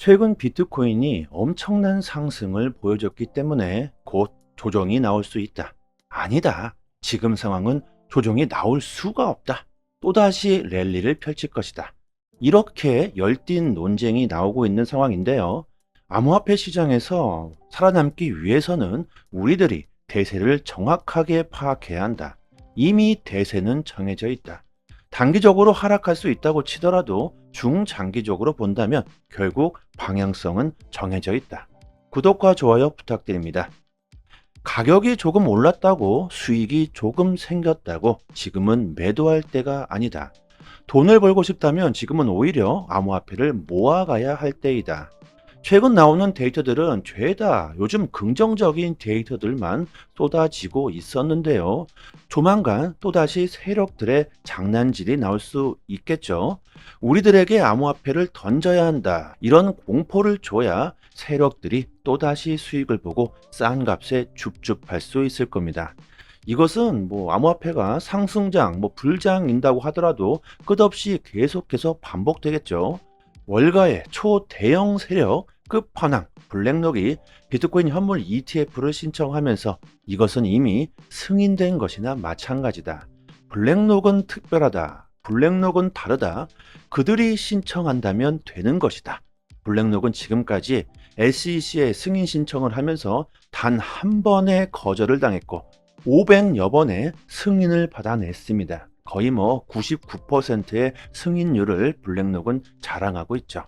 최근 비트코인이 엄청난 상승을 보여줬기 때문에 곧 조정이 나올 수 있다. 아니다. 지금 상황은 조정이 나올 수가 없다. 또다시 랠리를 펼칠 것이다. 이렇게 열띤 논쟁이 나오고 있는 상황인데요. 암호화폐 시장에서 살아남기 위해서는 우리들이 대세를 정확하게 파악해야 한다. 이미 대세는 정해져 있다. 단기적으로 하락할 수 있다고 치더라도 중장기적으로 본다면 결국 방향성은 정해져 있다. 구독과 좋아요 부탁드립니다. 가격이 조금 올랐다고 수익이 조금 생겼다고 지금은 매도할 때가 아니다. 돈을 벌고 싶다면 지금은 오히려 암호화폐를 모아가야 할 때이다. 최근 나오는 데이터들은 죄다 요즘 긍정적인 데이터들만 쏟아지고 있었는데요. 조만간 또다시 세력들의 장난질이 나올 수 있겠죠. 우리들에게 암호화폐를 던져야 한다. 이런 공포를 줘야 세력들이 또다시 수익을 보고 싼 값에 줍줍할 수 있을 겁니다. 이것은 암호화폐가 상승장, 불장인다고 하더라도 끝없이 계속해서 반복되겠죠. 월가의 초대형 세력 끝판왕 블랙록이 비트코인 현물 ETF를 신청하면서 이것은 이미 승인된 것이나 마찬가지다. 블랙록은 특별하다. 블랙록은 다르다. 그들이 신청한다면 되는 것이다. 블랙록은 지금까지 SEC에 승인 신청을 하면서 단 한 번의 거절을 당했고 500여 번의 승인을 받아냈습니다. 거의 99%의 승인율을 블랙록은 자랑하고 있죠.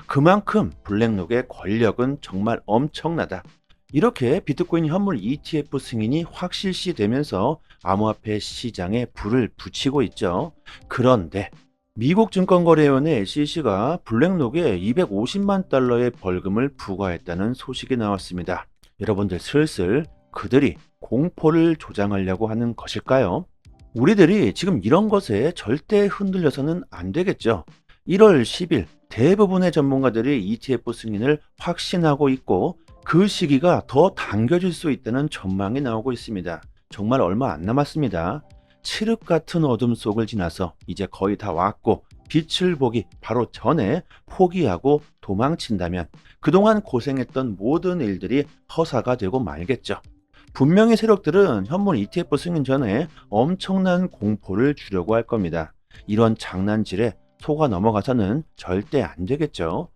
그만큼 블랙록의 권력은 정말 엄청나다. 이렇게 비트코인 현물 ETF 승인이 확실시 되면서 암호화폐 시장에 불을 붙이고 있죠. 그런데 미국 증권거래위원회 SEC가 블랙록에 250만 달러의 벌금을 부과했다는 소식이 나왔습니다. 여러분들 슬슬 그들이 공포를 조장하려고 하는 것일까요? 우리들이 지금 이런 것에 절대 흔들려서는 안 되겠죠. 1월 10일 대부분의 전문가들이 ETF 승인을 확신하고 있고 그 시기가 더 당겨질 수 있다는 전망이 나오고 있습니다. 정말 얼마 안 남았습니다. 칠흑 같은 어둠 속을 지나서 이제 거의 다 왔고 빛을 보기 바로 전에 포기하고 도망친다면 그동안 고생했던 모든 일들이 허사가 되고 말겠죠. 분명히 세력들은 현물 ETF 승인 전에 엄청난 공포를 주려고 할 겁니다. 이런 장난질에 속아 넘어가서는 절대 안 되겠죠.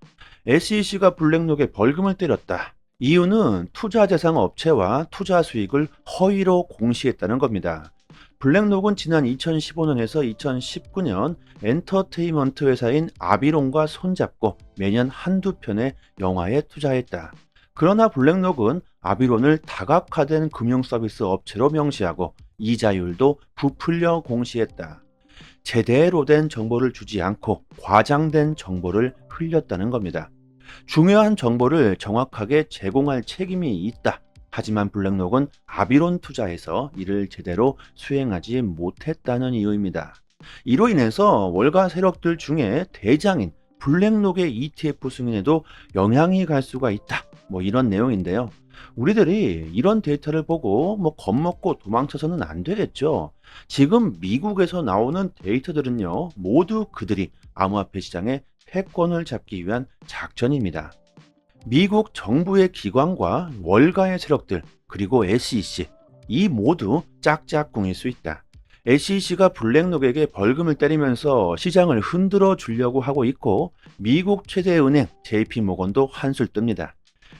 SEC가 블랙록에 벌금을 때렸다. 이유는 투자 대상 업체와 투자 수익을 허위로 공시했다는 겁니다. 블랙록은 지난 2015년에서 2019년 엔터테인먼트 회사인 아비론과 손잡고 매년 한두 편의 영화에 투자했다. 그러나 블랙록은 아비론을 다각화된 금융서비스 업체로 명시하고 이자율도 부풀려 공시했다. 제대로 된 정보를 주지 않고 과장된 정보를 흘렸다는 겁니다. 중요한 정보를 정확하게 제공할 책임이 있다. 하지만 블랙록은 아비론 투자에서 이를 제대로 수행하지 못했다는 이유입니다. 이로 인해서 월가 세력들 중에 대장인 블랙록의 ETF 승인에도 영향이 갈 수가 있다. 이런 내용인데요. 우리들이 이런 데이터를 보고 겁먹고 도망쳐서는 안 되겠죠. 지금 미국에서 나오는 데이터들은요, 모두 그들이 암호화폐 시장의 패권을 잡기 위한 작전입니다. 미국 정부의 기관과 월가의 세력들, 그리고 SEC, 이 모두 짝짝꿍일 수 있다. SEC가 블랙록에게 벌금을 때리면서 시장을 흔들어 주려고 하고 있고 미국 최대 은행 JP모건도 한술 뜹니다.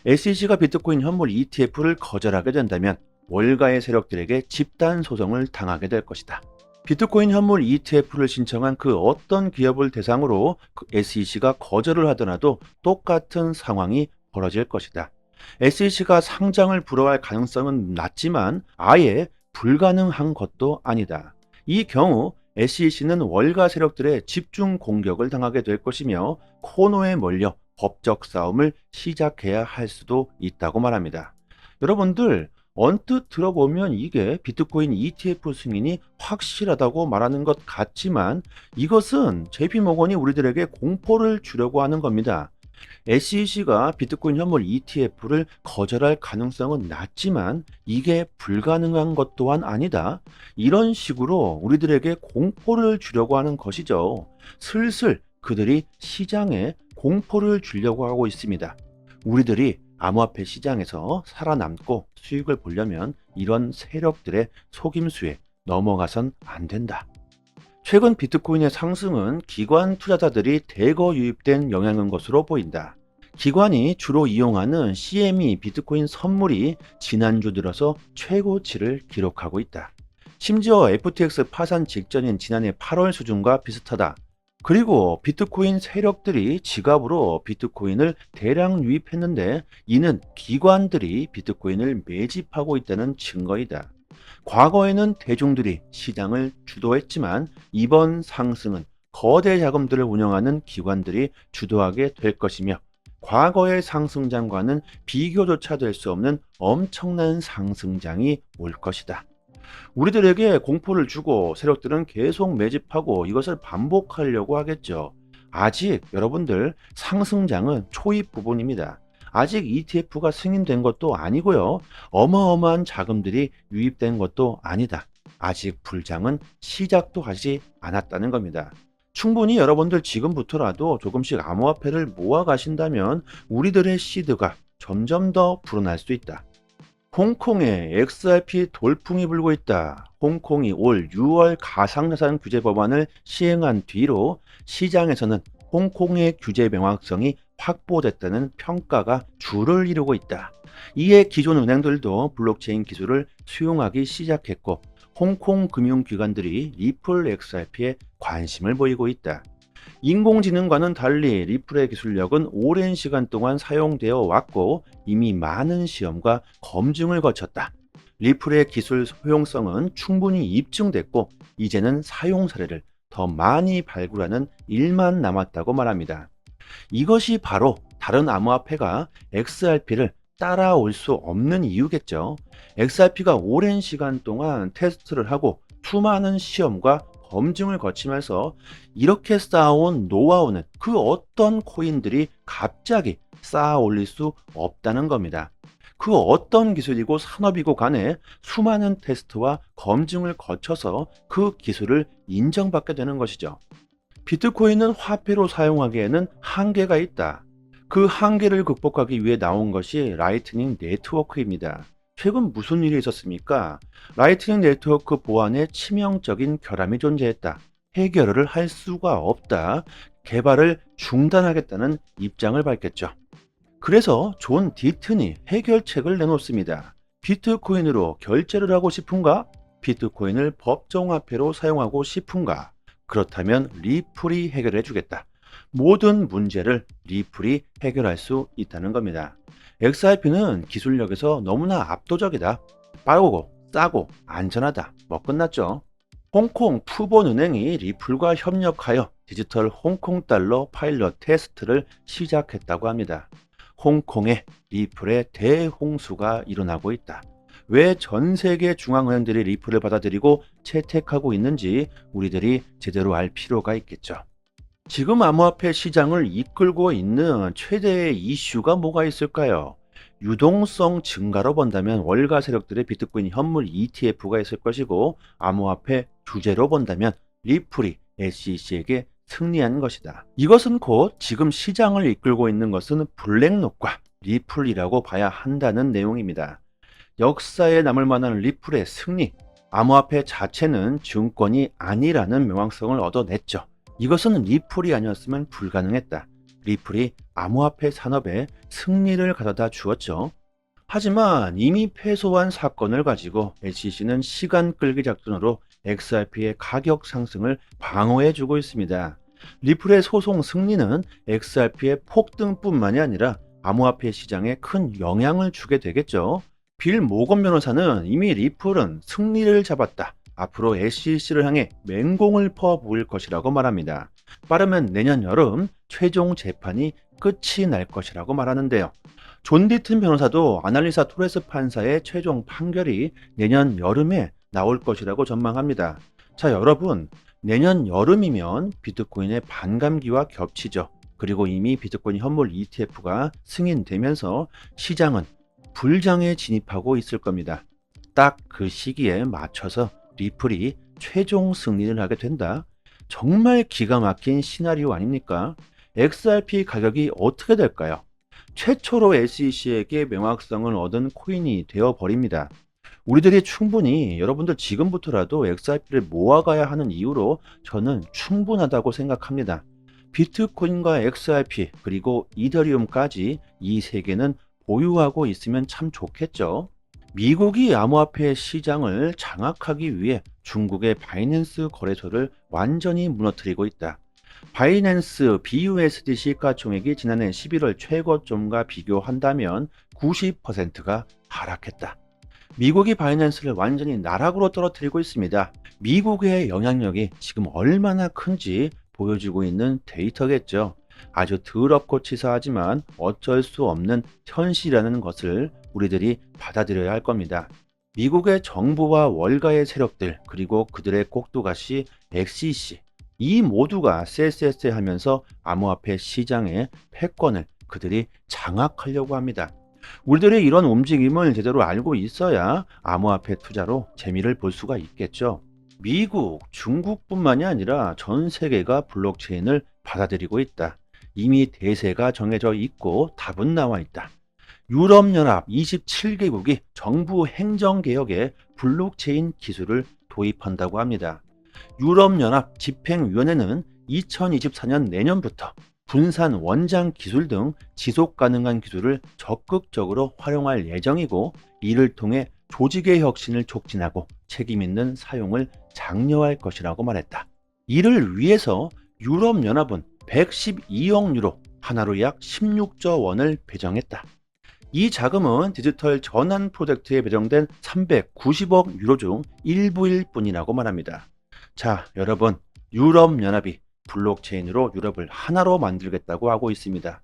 SEC가 비트코인 현물 ETF를 거절하게 된다면 월가의 세력들에게 집단 소송을 당하게 될 것이다. 비트코인 현물 ETF를 신청한 그 어떤 기업을 대상으로 SEC가 거절을 하더라도 똑같은 상황이 벌어질 것이다. SEC가 상장을 불허할 가능성은 낮지만 아예 불가능한 것도 아니다. 이 경우 SEC는 월가 세력들의 집중 공격을 당하게 될 것이며 코너에 몰려 법적 싸움을 시작해야 할 수도 있다고 말합니다. 여러분들 언뜻 들어보면 이게 비트코인 ETF 승인이 확실하다고 말하는 것 같지만 이것은 JP모건이 우리들에게 공포를 주려고 하는 겁니다. SEC가 비트코인 현물 ETF를 거절할 가능성은 낮지만 이게 불가능한 것 또한 아니다. 이런 식으로 우리들에게 공포를 주려고 하는 것이죠. 슬슬 그들이 시장에 공포를 주려고 하고 있습니다. 우리들이 암호화폐 시장에서 살아남고 수익을 보려면 이런 세력들의 속임수에 넘어가선 안 된다. 최근 비트코인의 상승은 기관 투자자들이 대거 유입된 영향인 것으로 보인다. 기관이 주로 이용하는 CME 비트코인 선물이 지난주 들어서 최고치를 기록하고 있다. 심지어 FTX 파산 직전인 지난해 8월 수준과 비슷하다. 그리고 비트코인 세력들이 지갑으로 비트코인을 대량 유입했는데 이는 기관들이 비트코인을 매집하고 있다는 증거이다. 과거에는 대중들이 시장을 주도했지만 이번 상승은 거대 자금들을 운영하는 기관들이 주도하게 될 것이며 과거의 상승장과는 비교조차 될 수 없는 엄청난 상승장이 올 것이다. 우리들에게 공포를 주고 세력들은 계속 매집하고 이것을 반복하려고 하겠죠. 아직 여러분들 상승장은 초입 부분입니다. 아직 ETF가 승인된 것도 아니고요. 어마어마한 자금들이 유입된 것도 아니다. 아직 불장은 시작도 하지 않았다는 겁니다. 충분히 여러분들 지금부터라도 조금씩 암호화폐를 모아 가신다면 우리들의 시드가 점점 더 불어날 수 있다. 홍콩에 XRP 돌풍이 불고 있다. 홍콩이 올 6월 가상자산 규제 법안을 시행한 뒤로 시장에서는 홍콩의 규제 명확성이 확보됐다는 평가가 주를 이루고 있다. 이에 기존 은행들도 블록체인 기술을 수용하기 시작했고 홍콩 금융기관들이 리플 XRP에 관심을 보이고 있다. 인공지능과는 달리 리플의 기술력은 오랜 시간 동안 사용되어 왔고 이미 많은 시험과 검증을 거쳤다. 리플의 기술 효용성은 충분히 입증됐고 이제는 사용 사례를 더 많이 발굴하는 일만 남았다고 말합니다. 이것이 바로 다른 암호화폐가 XRP를 따라올 수 없는 이유겠죠. XRP가 오랜 시간 동안 테스트를 하고 수많은 시험과 검증을 거치면서 이렇게 쌓아온 노하우는 그 어떤 코인들이 갑자기 쌓아 올릴 수 없다는 겁니다. 그 어떤 기술이고 산업이고 간에 수많은 테스트와 검증을 거쳐서 그 기술을 인정받게 되는 것이죠. 비트코인은 화폐로 사용하기에는 한계가 있다. 그 한계를 극복하기 위해 나온 것이 라이트닝 네트워크입니다. 최근 무슨 일이 있었습니까? 라이트닝 네트워크 보안에 치명적인 결함이 존재했다. 해결을 할 수가 없다. 개발을 중단하겠다는 입장을 밝혔죠. 그래서 존 디튼이 해결책을 내놓습니다. 비트코인으로 결제를 하고 싶은가? 비트코인을 법정화폐로 사용하고 싶은가? 그렇다면 리플이 해결해 주겠다. 모든 문제를 리플이 해결할 수 있다는 겁니다. XRP는 기술력에서 너무나 압도적이다. 빠르고 싸고 안전하다. 뭐 끝났죠. 홍콩 푸본은행이 리플과 협력하여 디지털 홍콩 달러 파일럿 테스트를 시작했다고 합니다. 홍콩에 리플의 대홍수가 일어나고 있다. 왜 전 세계 중앙은행들이 리플을 받아들이고 채택하고 있는지 우리들이 제대로 알 필요가 있겠죠. 지금 암호화폐 시장을 이끌고 있는 최대의 이슈가 뭐가 있을까요? 유동성 증가로 본다면 월가 세력들의 비트코인 현물 ETF가 있을 것이고 암호화폐 규제로 본다면 리플이 SEC에게 승리한 것이다. 이것은 곧 지금 시장을 이끌고 있는 것은 블랙록과 리플이라고 봐야 한다는 내용입니다. 역사에 남을 만한 리플의 승리, 암호화폐 자체는 증권이 아니라는 명확성을 얻어냈죠. 이것은 리플이 아니었으면 불가능했다. 리플이 암호화폐 산업에 승리를 가져다 주었죠. 하지만 이미 패소한 사건을 가지고 SEC는 시간 끌기 작전으로 XRP의 가격 상승을 방어해주고 있습니다. 리플의 소송 승리는 XRP의 폭등뿐만이 아니라 암호화폐 시장에 큰 영향을 주게 되겠죠. 빌 모건 변호사는 이미 리플은 승리를 잡았다. 앞으로 SEC를 향해 맹공을 퍼부을 것이라고 말합니다. 빠르면 내년 여름 최종 재판이 끝이 날 것이라고 말하는데요. 존 디튼 변호사도 아날리사 토레스 판사의 최종 판결이 내년 여름에 나올 것이라고 전망합니다. 자, 여러분, 내년 여름이면 비트코인의 반감기와 겹치죠. 그리고 이미 비트코인 현물 ETF가 승인되면서 시장은 불장에 진입하고 있을 겁니다. 딱 그 시기에 맞춰서 리플이 최종 승리를 하게 된다. 정말 기가 막힌 시나리오 아닙니까? XRP 가격이 어떻게 될까요? 최초로 SEC에게 명확성을 얻은 코인이 되어버립니다. 우리들이 충분히 여러분들 지금부터라도 XRP를 모아가야 하는 이유로 저는 충분하다고 생각합니다. 비트코인과 XRP 그리고 이더리움까지 이 세 개는 보유하고 있으면 참 좋겠죠. 미국이 암호화폐 시장을 장악하기 위해 중국의 바이낸스 거래소를 완전히 무너뜨리고 있다. 바이낸스 BUSD 시가총액이 지난해 11월 최고점과 비교한다면 90%가 하락했다. 미국이 바이낸스를 완전히 나락으로 떨어뜨리고 있습니다. 미국의 영향력이 지금 얼마나 큰지 보여주고 있는 데이터겠죠. 아주 더럽고 치사하지만 어쩔 수 없는 현실이라는 것을 우리들이 받아들여야 할 겁니다. 미국의 정부와 월가의 세력들 그리고 그들의 꼭두가시 SEC 이 모두가 쎄쎄쎄 하면서 암호화폐 시장의 패권을 그들이 장악하려고 합니다. 우리들이 이런 움직임을 제대로 알고 있어야 암호화폐 투자로 재미를 볼 수가 있겠죠. 미국, 중국뿐만이 아니라 전 세계가 블록체인을 받아들이고 있다. 이미 대세가 정해져 있고 답은 나와 있다. 유럽연합 27개국이 정부 행정개혁에 블록체인 기술을 도입한다고 합니다. 유럽연합 집행위원회는 2024년 내년부터 분산 원장 기술 등 지속 가능한 기술을 적극적으로 활용할 예정이고 이를 통해 조직의 혁신을 촉진하고 책임 있는 사용을 장려할 것이라고 말했다. 이를 위해서 유럽연합은 112억 유로, 하나로 약 16조 원을 배정했다. 이 자금은 디지털 전환 프로젝트에 배정된 390억 유로 중 일부일 뿐이라고 말합니다. 자, 여러분, 유럽연합이 블록체인으로 유럽을 하나로 만들겠다고 하고 있습니다.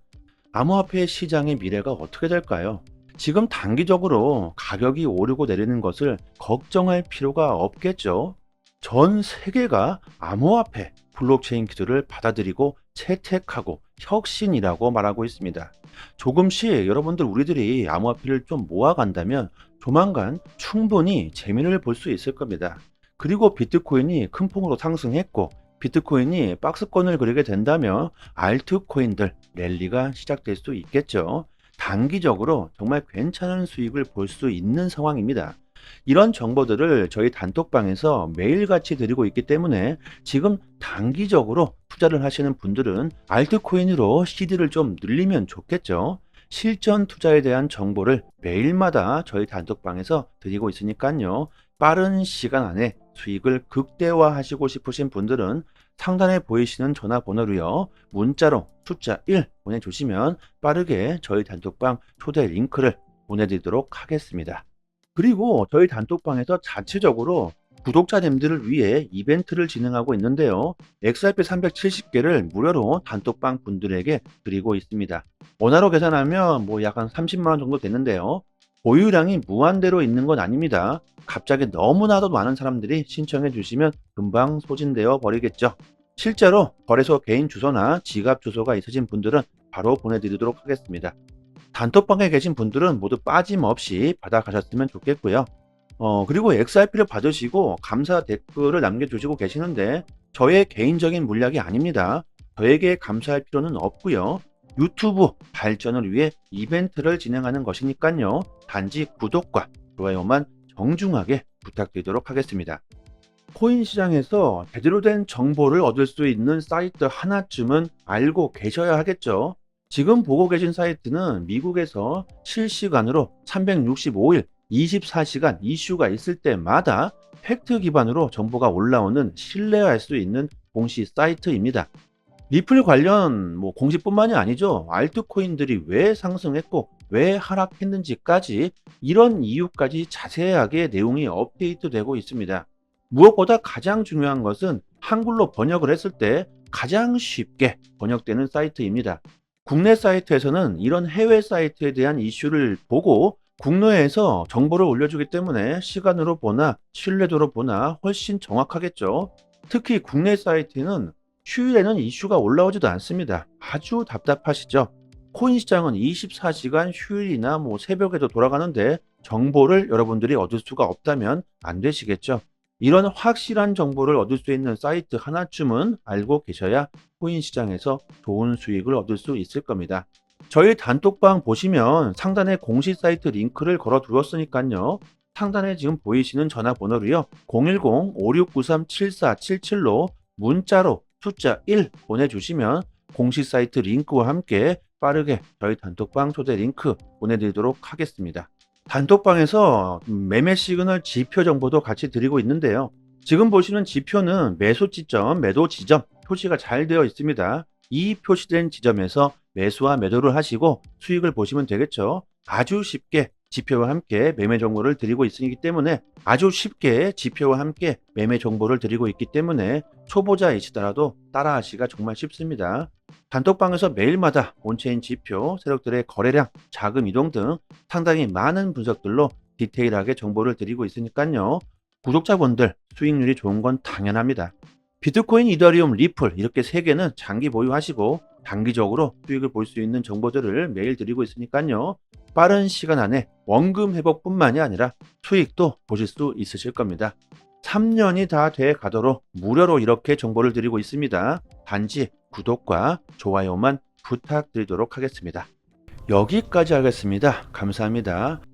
암호화폐 시장의 미래가 어떻게 될까요? 지금 단기적으로 가격이 오르고 내리는 것을 걱정할 필요가 없겠죠. 전 세계가 암호화폐, 블록체인 기술을 받아들이고 채택하고 혁신이라고 말하고 있습니다. 조금씩 여러분들 우리들이 암호화폐를 좀 모아간다면 조만간 충분히 재미를 볼 수 있을 겁니다. 그리고 비트코인이 큰 폭으로 상승했고 비트코인이 박스권을 그리게 된다면 알트코인들 랠리가 시작될 수 있겠죠. 단기적으로 정말 괜찮은 수익을 볼 수 있는 상황입니다. 이런 정보들을 저희 단톡방에서 매일같이 드리고 있기 때문에 지금 단기적으로 투자를 하시는 분들은 알트코인으로 CD를 좀 늘리면 좋겠죠. 실전 투자에 대한 정보를 매일마다 저희 단톡방에서 드리고 있으니까요. 빠른 시간 안에 수익을 극대화하시고 싶으신 분들은 상단에 보이시는 전화번호로요. 문자로 숫자 1 보내주시면 빠르게 저희 단톡방 초대 링크를 보내드리도록 하겠습니다. 그리고 저희 단톡방에서 자체적으로 구독자님들을 위해 이벤트를 진행하고 있는데요. XRP 370개를 무료로 단톡방 분들에게 드리고 있습니다. 원화로 계산하면 약 한 30만원 정도 되는데요. 보유량이 무한대로 있는 건 아닙니다. 갑자기 너무나도 많은 사람들이 신청해 주시면 금방 소진되어 버리겠죠. 실제로 거래소 개인 주소나 지갑 주소가 있으신 분들은 바로 보내드리도록 하겠습니다. 단톡방에 계신 분들은 모두 빠짐없이 받아가셨으면 좋겠고요. 그리고 XRP를 받으시고 감사 댓글을 남겨주시고 계시는데 저의 개인적인 물약이 아닙니다. 저에게 감사할 필요는 없고요. 유튜브 발전을 위해 이벤트를 진행하는 것이니까요. 단지 구독과 좋아요만 정중하게 부탁드리도록 하겠습니다. 코인 시장에서 제대로 된 정보를 얻을 수 있는 사이트 하나쯤은 알고 계셔야 하겠죠. 지금 보고 계신 사이트는 미국에서 실시간으로 365일 24시간 이슈가 있을 때마다 팩트 기반으로 정보가 올라오는 신뢰할 수 있는 공시 사이트입니다. 리플 관련 공시뿐만이 아니죠. 알트코인들이 왜 상승했고 왜 하락했는지까지 이런 이유까지 자세하게 내용이 업데이트되고 있습니다. 무엇보다 가장 중요한 것은 한글로 번역을 했을 때 가장 쉽게 번역되는 사이트입니다. 국내 사이트에서는 이런 해외 사이트에 대한 이슈를 보고 국내에서 정보를 올려주기 때문에 시간으로 보나 신뢰도로 보나 훨씬 정확하겠죠. 특히 국내 사이트는 휴일에는 이슈가 올라오지도 않습니다. 아주 답답하시죠? 코인 시장은 24시간 휴일이나 새벽에도 돌아가는데 정보를 여러분들이 얻을 수가 없다면 안 되시겠죠? 이런 확실한 정보를 얻을 수 있는 사이트 하나쯤은 알고 계셔야 코인 시장에서 좋은 수익을 얻을 수 있을 겁니다. 저희 단톡방 보시면 상단에 공식 사이트 링크를 걸어 두었으니까요. 상단에 지금 보이시는 전화번호로요. 010-5693-7477로 문자로 숫자 1 보내주시면 공식 사이트 링크와 함께 빠르게 저희 단톡방 초대 링크 보내드리도록 하겠습니다. 단톡방에서 매매 시그널 지표 정보도 같이 드리고 있는데요. 지금 보시는 지표는 매수 지점, 매도 지점 표시가 잘 되어 있습니다. 이 표시된 지점에서 매수와 매도를 하시고 수익을 보시면 되겠죠. 아주 쉽게 지표와 함께 매매 정보를 드리고 있기 때문에 아주 쉽게 지표와 함께 매매 정보를 드리고 있기 때문에 초보자이시더라도 따라하시기가 정말 쉽습니다. 단톡방에서 매일마다 온체인 지표, 세력들의 거래량, 자금 이동 등 상당히 많은 분석들로 디테일하게 정보를 드리고 있으니까요. 구독자분들 수익률이 좋은 건 당연합니다. 비트코인, 이더리움, 리플 이렇게 세 개는 장기 보유하시고 단기적으로 수익을 볼 수 있는 정보들을 매일 드리고 있으니까요. 빠른 시간 안에 원금 회복뿐만이 아니라 수익도 보실 수 있으실 겁니다. 3년이 다 돼 가도록 무료로 이렇게 정보를 드리고 있습니다. 단지 구독과 좋아요만 부탁드리도록 하겠습니다. 여기까지 하겠습니다. 감사합니다.